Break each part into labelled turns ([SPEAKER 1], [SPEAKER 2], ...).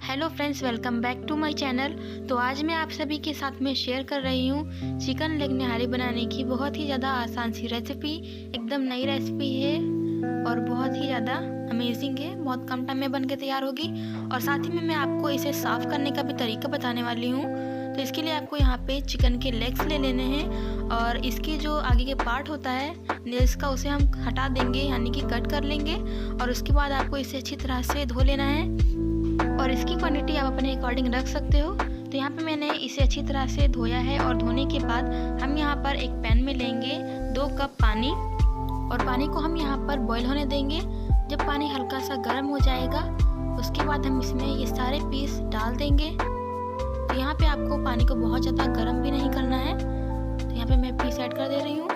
[SPEAKER 1] Hello friends, welcome back to my channel. तो आज मैं आप सभी के साथ में शेयर कर रही हूँ चिकन लेग निहारी बनाने की बहुत ही ज़्यादा आसान सी रेसिपी। एकदम नई रेसिपी है और बहुत ही ज़्यादा अमेजिंग है। बहुत कम टाइम में बन के तैयार होगी और साथ ही में मैं आपको इसे साफ़ करने का भी तरीका बताने वाली हूँ। तो इसके लिए आपको यहाँ पे चिकन के लेग्स ले लेने हैं और इसके जो आगे के पार्ट होता है नेल्स का, उसे हम हटा देंगे, यानी कि कट कर लेंगे। और उसके बाद आपको इसे अच्छी तरह से धो लेना है और इसकी क्वांटिटी आप अपने अकॉर्डिंग रख सकते हो। तो यहाँ पे मैंने इसे अच्छी तरह से धोया है और धोने के बाद हम यहाँ पर एक पैन में लेंगे 2 कप पानी और पानी को हम यहाँ पर बॉईल होने देंगे। जब पानी हल्का सा गर्म हो जाएगा उसके बाद हम इसमें ये सारे पीस डाल देंगे। तो यहाँ पे आपको पानी को बहुत ज़्यादा गर्म भी नहीं करना है। तो यहाँ पे मैं पीस ऐड कर दे रही हूँ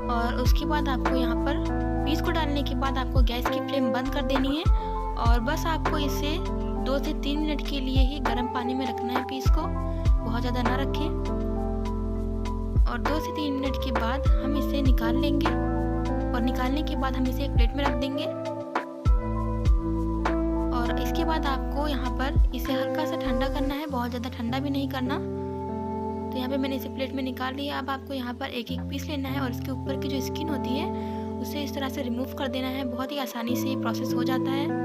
[SPEAKER 1] और उसके बाद आपको यहाँ पर पीस को डालने के बाद आपको गैस की फ्लेम बंद कर देनी है और बस आपको इसे 2 से 3 मिनट के लिए ही गर्म पानी में रखना है। पीस को बहुत ज़्यादा ना रखें और 2 से 3 मिनट के बाद हम इसे निकाल लेंगे और निकालने के बाद हम इसे एक प्लेट में रख देंगे। और इसके बाद आपको यहाँ पर इसे हल्का सा ठंडा करना है, बहुत ज़्यादा ठंडा भी नहीं करना। तो यहाँ पे मैंने इसे प्लेट में निकाल लिया। अब आपको यहाँ पर एक एक पीस लेना है और इसके ऊपर की जो स्किन होती है उसे इस तरह से रिमूव कर देना है। बहुत ही आसानी से ये प्रोसेस हो जाता है।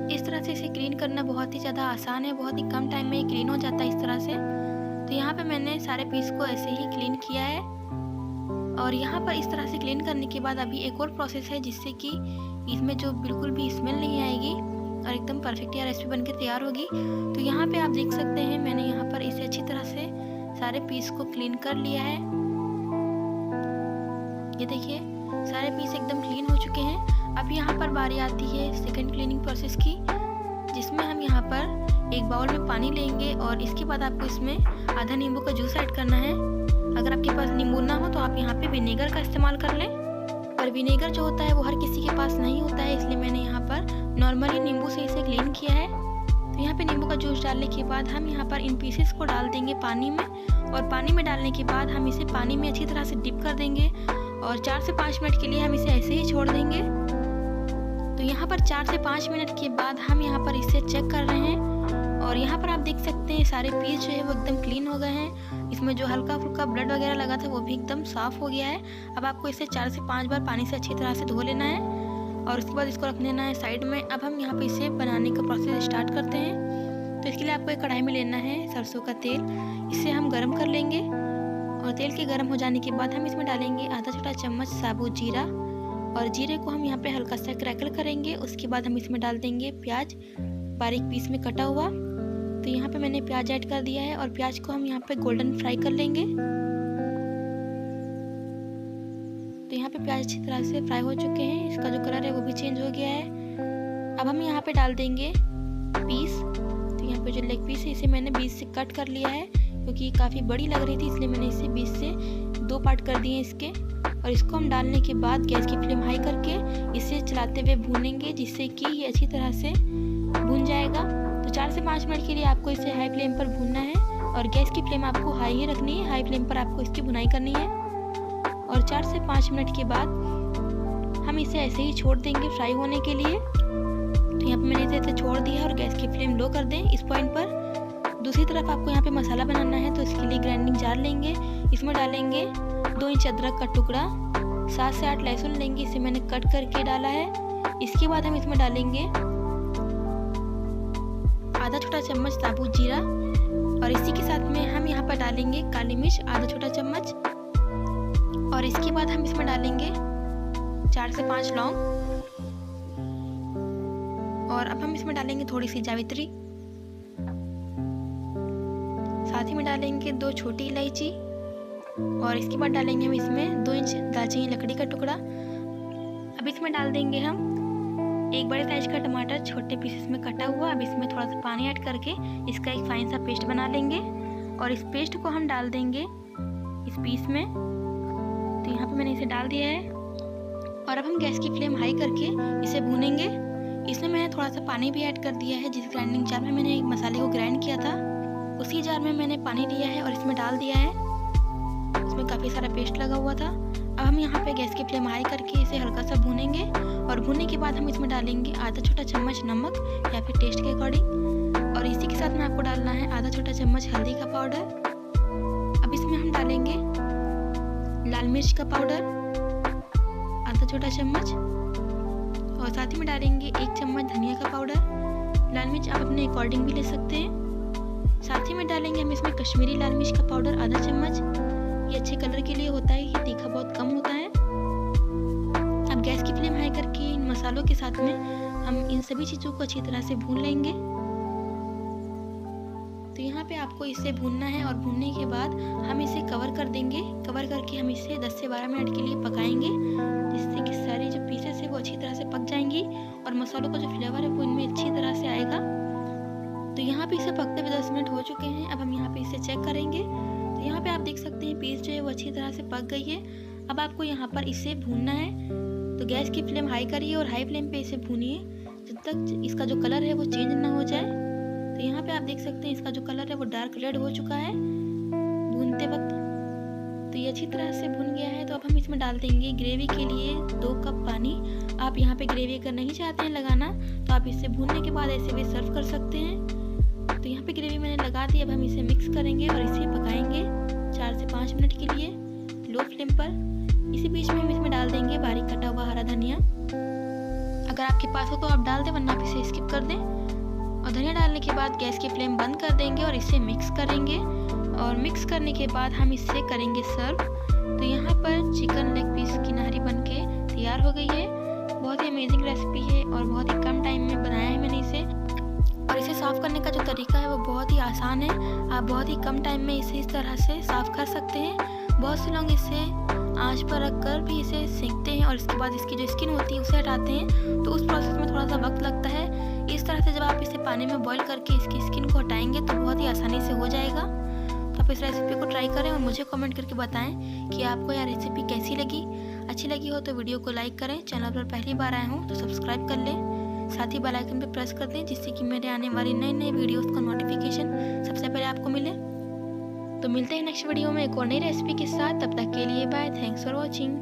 [SPEAKER 1] इस तरह से इसे क्लीन करना बहुत ही ज़्यादा आसान है, बहुत ही कम टाइम में ये क्लीन हो जाता है इस तरह से। तो यहाँ पे मैंने सारे पीस को ऐसे ही क्लीन किया है और यहाँ पर इस तरह से क्लीन करने के बाद अभी एक और प्रोसेस है जिससे कि इसमें जो बिल्कुल भी स्मेल नहीं आएगी और एकदम परफेक्ट यह रेसिपी बनके तैयार होगी। तो यहाँ पे आप देख सकते हैं मैंने यहाँ पर इसे अच्छी तरह से सारे पीस को क्लीन कर लिया है। ये देखिए सारे पीस एकदम क्लीन हो चुके हैं। अब यहाँ पर बारी आती है सेकंड क्लीनिंग प्रोसेस की, जिसमें हम यहाँ पर एक बाउल में पानी लेंगे और इसके बाद आपको इसमें आधा नींबू का जूस ऐड करना है। अगर आपके पास नींबू ना हो तो आप यहाँ पे विनेगर का इस्तेमाल कर लें, पर विनेगर जो होता है वो हर किसी के पास नहीं होता है, इसलिए मैंने यहाँ पर नॉर्मली नींबू से इसे क्लीन किया है। तो यहाँ पे नींबू का जूस डालने के बाद हम यहाँ पर इन पीसेस को डाल देंगे पानी में और पानी में डालने के बाद हम इसे पानी में अच्छी तरह से डिप कर देंगे और 4 से 5 मिनट के लिए हम इसे ऐसे ही छोड़ देंगे। तो यहाँ पर 4 से 5 मिनट के बाद हम यहाँ पर इसे चेक कर रहे हैं और यहाँ पर आप देख सकते हैं सारे पीस जो है वो एकदम क्लीन हो गए हैं। इसमें जो हल्का फुल्का ब्लड वगैरह लगा था वो भी एकदम साफ़ हो गया है। अब आपको इसे 4 से 5 बार पानी से अच्छी तरह से धो लेना है और उसके बाद इसको रख लेना है साइड में। अब हम यहाँ पे इसे बनाने का प्रोसेस स्टार्ट करते हैं। तो इसके लिए आपको एक कढ़ाई में लेना है सरसों का तेल, इसे हम गर्म कर लेंगे और तेल के गर्म हो जाने के बाद हम इसमें डालेंगे आधा छोटा चम्मच साबुत जीरा और जीरे को हम यहाँ पे हल्का सा क्रैकल करेंगे। उसके बाद हम इसमें डाल देंगे प्याज बारीक पीस में कटा हुआ। तो यहाँ पे मैंने प्याज ऐड कर दिया है और प्याज को हम यहाँ पे गोल्डन फ्राई कर लेंगे। तो यहाँ पे प्याज अच्छी तरह से फ्राई हो चुके हैं, इसका जो कलर है वो भी चेंज हो गया है। अब हम यहाँ पे डाल देंगे पीस। तो यहाँ पे जो लेग पीस है इसे मैंने बीच से कट कर लिया है क्योंकि काफ़ी बड़ी लग रही थी, इसलिए मैंने इसे बीच से 2 पार्ट कर दिए इसके। और इसको हम डालने के बाद गैस की फ्लेम हाई करके इसे चलाते हुए भूनेंगे जिससे कि ये अच्छी तरह से भून जाएगा। तो 4 से 5 मिनट के लिए आपको इसे हाई फ्लेम पर भूनना है और गैस की फ्लेम आपको हाई ही रखनी है। हाई फ्लेम पर आपको इसकी भुनाई करनी है और 4 से 5 मिनट के बाद हम इसे ऐसे ही छोड़ देंगे फ्राई होने के लिए। तो यहाँ पर मैंने इसे छोड़ दिया और गैस की फ्लेम लो कर दें इस पॉइंट पर। दूसरी तरफ आपको यहाँ पे मसाला बनाना है, तो इसके लिए ग्राइंडिंग जार लेंगे, इसमें डालेंगे 2 इंच अदरक का टुकड़ा, 7 से 8 लहसुन लेंगे, इसे मैंने कट करके डाला है। इसके बाद हम इसमें डालेंगे आधा छोटा चम्मच साबुत जीरा और इसी के साथ में हम यहाँ पर डालेंगे काली मिर्च आधा छोटा चम्मच और इसके बाद हम इसमें डालेंगे 4 से 5 लौंग और अब हम इसमें डालेंगे थोड़ी सी जावित्री, साथ ही में डालेंगे 2 छोटी इलायची और इसके बाद डालेंगे हम इसमें 2 इंच दालचीनी लकड़ी का टुकड़ा। अब इसमें डाल देंगे हम 1 बड़े साइज का टमाटर छोटे पीसेस में कटा हुआ। अब इसमें थोड़ा सा पानी ऐड करके इसका एक फाइन सा पेस्ट बना लेंगे और इस पेस्ट को हम डाल देंगे इस पीस में। तो यहाँ पे मैंने इसे डाल दिया है और अब हम गैस की फ्लेम हाई करके इसे भूनेंगे। इसमें मैंने थोड़ा सा पानी भी ऐड कर दिया है। जिस ग्राइंडिंग जार में मैंने मसाले को ग्राइंड किया था उसी जार में मैंने पानी लिया है और इसमें डाल दिया है। इसमें काफ़ी सारा पेस्ट लगा हुआ था। अब हम यहाँ पे गैस की फ्लेम हाई करके इसे हल्का सा भूनेंगे और भूनने के बाद हम इसमें डालेंगे आधा छोटा चम्मच नमक या फिर टेस्ट के अकॉर्डिंग और साथ में आपको डालना है आधा छोटा चम्मच हल्दी का पाउडर। अब इसमें हम डालेंगे लाल मिर्च का पाउडर आधा छोटा चम्मच, और साथ ही में डालेंगे 1 चम्मच धनिया का पाउडर। लाल मिर्च आप अपने अकॉर्डिंग भी ले सकते हैं। साथ ही में डालेंगे हम इसमें कश्मीरी लाल मिर्च का पाउडर आधा चम्मच। ये अच्छे कलर के लिए होता है, ये तीखा बहुत कम होता है। अब गैस की फ्लेम हाई करके इन मसालों के साथ में हम इन सभी चीज़ों को अच्छी तरह से भून लेंगे। तो यहाँ पे आपको इसे भूनना है और भूनने के बाद हम इसे कवर कर देंगे। कवर करके हम इसे 10 से 12 मिनट के लिए पकाएंगे, जिससे कि सारी जो पीसेस है वो अच्छी तरह से पक जाएंगी और मसालों का जो फ्लेवर है वो इनमें अच्छी तरह से आएगा। तो यहाँ पे इसे पकते हुए 10 मिनट हो चुके हैं। अब हम यहाँ पे इसे चेक करेंगे। तो यहाँ पे आप देख सकते हैं पीस जो है वो अच्छी तरह से पक गई है। अब आपको यहाँ पर इसे भूनना है। तो गैस की फ्लेम हाई करिए और हाई फ्लेम पे इसे भूनिए जब तक इसका जो कलर है वो चेंज ना हो जाए। तो यहाँ पे आप देख सकते हैं इसका जो कलर है वो डार्क रेड हो चुका है भूनते वक्त। तो ये अच्छी तरह से भून गया है। तो अब हम इसमें डाल देंगे ग्रेवी के लिए 2 कप पानी। आप यहाँ पे ग्रेवी अगर नहीं चाहते हैं लगाना तो आप इसे भूनने के बाद ऐसे भी सर्व कर सकते हैं। तो यहाँ पे ग्रेवी मैंने लगा दी। अब हम इसे मिक्स करेंगे और इसे पकाएंगे 4 से 5 मिनट के लिए लो फ्लेम पर। इसी बीच में हम इसमें डाल देंगे बारीक कटा हुआ हरा धनिया। अगर आपके पास हो तो आप डाल दें, वरना आप इसे स्किप कर दें। और धनिया डालने के बाद गैस की फ्लेम बंद कर देंगे और इसे मिक्स करेंगे। और मिक्स करने के बाद हम इसे करेंगे सर्व। तो यहाँ पर चिकन लेग पीस की नहरी बनके तैयार हो गई है। बहुत ही अमेजिंग रेसिपी है और बहुत ही कम टाइम में बनाया है मैंने इसे। और इसे साफ़ करने का जो तरीका है वो बहुत ही आसान है। आप बहुत ही कम टाइम में इसे इस तरह से साफ़ कर सकते हैं। बहुत से लोग इसे आंच पर रखकर भी इसे सेकते हैं और इसके बाद इसकी जो स्किन होती है उसे हटाते हैं। तो उस प्रोसेस में थोड़ा सा वक्त लगता है। इस तरह से जब आप इसे पानी में बॉईल करके इसकी स्किन को हटाएंगे तो बहुत ही आसानी से हो जाएगा। तो आप इस रेसिपी को ट्राई करें और मुझे कमेंट करके बताएं कि आपको यह रेसिपी कैसी लगी। अच्छी लगी हो तो वीडियो को लाइक करें। चैनल पर पहली बार आए हों तो सब्सक्राइब कर लें। साथ ही बेल आइकन पर प्रेस कर दें, जिससे कि मेरे आने वाली नई वीडियोस का नोटिफिकेशन सबसे पहले आपको मिले। तो मिलते हैं नेक्स्ट वीडियो में एक और नई रेसिपी के साथ। तब तक के लिए बाय। Thanks for watching.